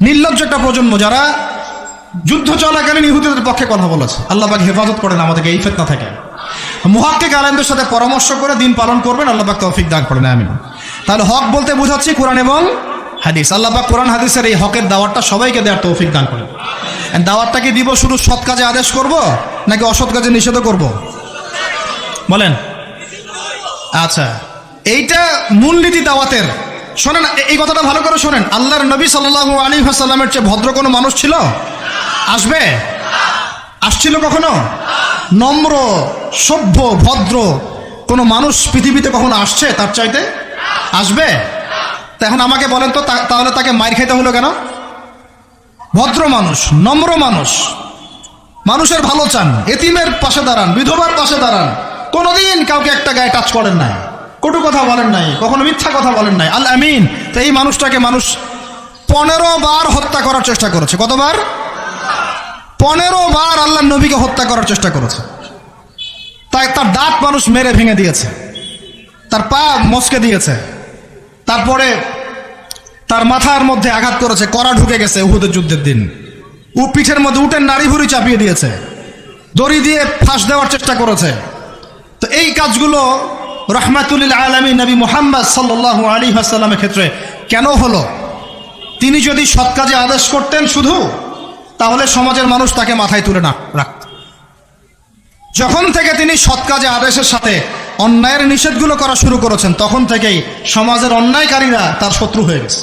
নির্লজ্জ একটা প্রজন্ম যারা যুদ্ধ চলাকালীন ইহুদিদের পক্ষে কথা বলেছে। আল্লাহ পাক হেফাজত করেন আমাদেরকে এই ফিতনা থেকে। মুহাক্কিক আলেমদের সাথে পরামর্শ করে দিন পালন করবেন, আল্লাহ পাক তৌফিক দান করেন, আমিন। তাহলে হক বলতে বোঝাচ্ছি কোরআন এবং হাদিস। আল্লাহ পাক কোরআন হাদিসের এই হকের দাওয়াতটা সবাইকে দেওয়ার তৌফিক দান করেন। দাওয়াতটাকে দিব শুধু সৎ কাজে আদেশ করব নাকি অসৎ কাজে নিষেধ করব? বলেন। আচ্ছা, এইটা মূলনীতি দাওয়াতের। শোনেন, এই কথাটা ভালো করে শোনেন। আল্লাহর নবী সাল্লাল্লাহু আলাইহি ওয়াসাল্লামের চেয়ে ভদ্র কোনো মানুষ ছিল? আসবে? আসছিল কখনো? নম্র, সভ্য, ভদ্র কোনো মানুষ পৃথিবীতে কখনো আসছে তার চাইতে? আসবে? তা এখন আমাকে বলেন তো, তাহলে তাকে মাইর খাইতে হলো কেন? ভদ্র মানুষ, নম্র মানুষ, মানুষের ভালো চান, এতিমের পাশে দাঁড়ান, বিধবার পাশে দাঁড়ান, কোনোদিন কাউকে একটা গায়ে টাচ করেন নাই, কটু কথা বলেন নাই, কখনো মিথ্যা কথা বলেন নাই, আল আমিন। তো এই মানুষটাকে মানুষ 15 বার হত্যা করার চেষ্টা করেছে। কতবার? 15 বার আল্লাহর নবীকে হত্যা করার চেষ্টা করেছে। তাই তার দাঁত মানুষ মেরে ভেঙে দিয়েছে, তার পা মচকে দিয়েছে, তারপরে তার মাথার মধ্যে আঘাত করেছে, কড়া ঢুকে গেছে উহুদের যুদ্ধের দিন। পিঠের মধ্যে উটের নাড়ি ভুড়ি চাপিয়ে দিয়েছে, দড়ি দিয়ে ফাঁস দেওয়ার চেষ্টা করেছে। তো এই কাজগুলো রাহমাতুল আলামিন নবী মুহাম্মদ সাল্লাল্লাহু আলাইহি ওয়াসাল্লামের ক্ষেত্রে কেন হলো? তিনি যদি সৎ কাজে আদেশ করতেন শুধু, তাহলে সমাজের মানুষ তাকে মাথায় তুলে না রাখত। যখন থেকে তিনি সৎ কাজে আদেশের সাথে অন্যায়ের নিষেধগুলো করা শুরু করেছেন, তখন থেকেই সমাজের অন্যায়কারীরা তার শত্রু হয়ে গেছে।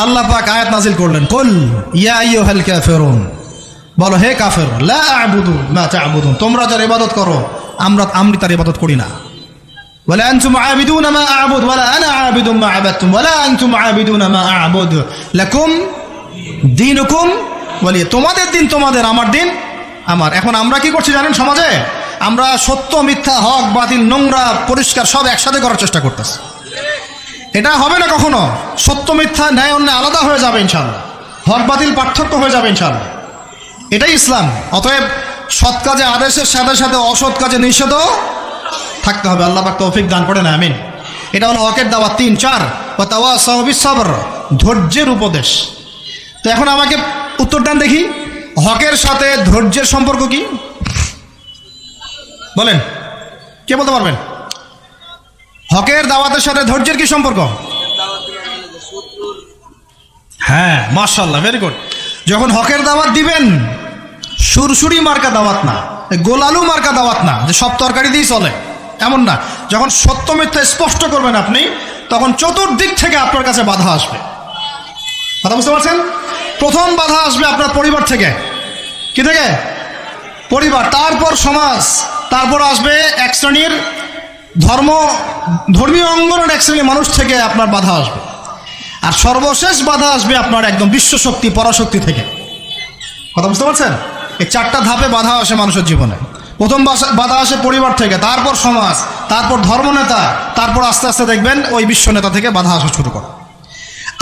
আল্লাহ পাক আয়াত নাজিল করলেন, কুল ইয়া আইয়ুহাল কাফিরুন, বলো হে কাফের, লা আ'বুদু মা তা'বুদুন, তোমরা যার ইবাদত করো আমি তার ইবাদত করি না। ওয়ালা আনতুম আ'বিদুনা মা আ'বুদু ওয়ালা আনা আ'বিদু মা আ'বাদতুম ওয়ালা আনতুম আ'বিদুনা মা আ'বুদু লাকুম দীনুকুম ওয়ালিয়া, তোমাদের দিন তোমাদের, আমার দিন আমার। এখন আমরা কি করছি জানেন? সমাজে আমরা সত্য মিথ্যা, হক বাতিল, নোংরা পরিষ্কার সব একসাথে করার চেষ্টা করতেছি। এটা হবে না কখনো। সত্য মিথ্যা, ন্যায় অন্যায় আলাদা হয়ে যাবে ইনশাআল্লাহ, হক বাতিল পার্থক্য হয়ে যাবে ইনশাআল্লাহ। এটাই ইসলাম। অতএব সৎ কাজে আদেশের সাথে সাথে অসৎ কাজে নিষেধও থাকতে হবে। আল্লাহ পাক তৌফিক দান করেন, আমিন। এটা হলো হকের দাওয়াত। 3, 4 ওয়া তাওয়াসাউ বিস সাবর, ধৈর্যের উপদেশ। তো এখন আমাকে উত্তর দেন দেখি, হকের সাথে ধৈর্যের সম্পর্ক কি? বলেন, কে বলতে পারবেন? হকের দাওয়াতের সাথে ধৈর্যের কি সম্পর্ক? হ্যাঁ, মাশাআল্লাহ, ভেরি গুড। যখন হকের দাওয়াত দিবেন, সুরসুরি মার্কা দাওয়াত না, গোলালু মার্কা দাওয়াত না যে সব তরকারি দিয়ে চলে, এমন না। যখন সত্য মিথ্যা স্পষ্ট করবেন আপনি, তখন চতুর্দিক থেকে আপনার কাছে বাধা আসবে। কথা বুঝতে পারছেন? প্রথম বাধা আসবে আপনার পরিবার থেকে। কি থেকে? পরিবার, তারপর সমাজ, তারপর আসবে এক শ্রেণীর ধর্মীয় অঙ্গনের এক শ্রেণীর মানুষ থেকে আপনার বাধা আসবে। আর সর্বশেষ বাধা আসবে আপনার একদম বিশ্বশক্তি, পরাশক্তি থেকে। কথা বুঝতে পারছেন? এই 4টা ধাপে বাধা আসে মানুষের জীবনে। প্রথম বাধা আসে পরিবার থেকে, তারপর সমাজ, তারপর ধর্মনেতা, তারপর আস্তে আস্তে দেখবেন ওই বিশ্ব নেতা থেকে বাধা আসা শুরু করে।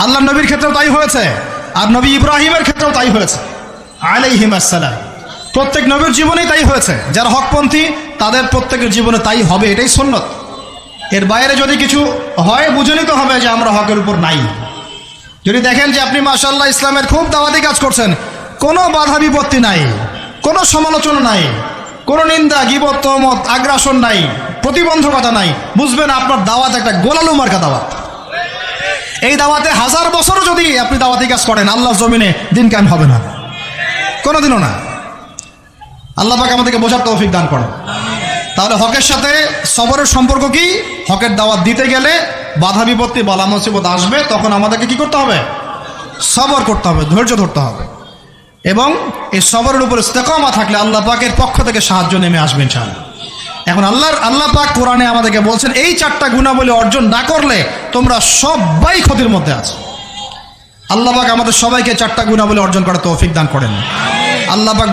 আল্লাহ নবীর ক্ষেত্রেও তাই হয়েছে, আর নবী ইব্রাহিমের ক্ষেত্রেও তাই হয়েছে আলাইহিম আসসালাম। প্রত্যেক নবীর জীবনেই তাই হয়েছে। যারা হকপন্থী তাদের প্রত্যেকের জীবনে তাই হবে, এটাই সুন্নত। এর বাইরে যদি কিছু হয়, বুঝে নিতে হবে যে আমরা হকের উপর নাই। যদি দেখেন যে আপনি মাশাআল্লাহ ইসলামের খুব দাওয়াতি কাজ করছেন, কোনো বাধা বিপত্তি নাই, কোনো সমালোচনা নাই, কোনো নিন্দা, গীবত, তহমত, আগ্রাসন নাই, প্রতিবন্ধকতা নাই, বুঝবেন আপনার দাওয়াত একটা গোলালু মার্কা দাওয়াত। এই দাওয়াতে 1000 বছরও যদি আপনি দাওয়াতি কাজ করেন, আল্লাহর জমিনে দিন কায়েম হবে না, কোনোদিনও না। আল্লাহ পাক আমাদেরকে বোঝার তৌফিক দান করেন। তাহলে হকের সাথে সবরের সম্পর্ক কি? হকের দাওয়াত দিতে গেলে বাধা বিপত্তি, বালা মুসিবত আসবে, তখন আমাদেরকে কি করতে হবে? সবর করতে হবে, ধৈর্য ধরতে হবে। এবং এই সবরের উপর ইস্তেকামা থাকলে আল্লাহ পাকের পক্ষ থেকে সাহায্য নেমে আসবে ইনশাআল্লাহ। এখন আল্লাহ পাক কোরআনে আমাদেরকে বলছেন, এই 4টা গুণাবলী অর্জন না করলে তোমরা সবাই ক্ষতির মধ্যে আছো। আল্লাহ পাক আমাদের সবাইকে 4টা গুণাবলী অর্জন করার তৌফিক দান করেন। আল্লাহ পাক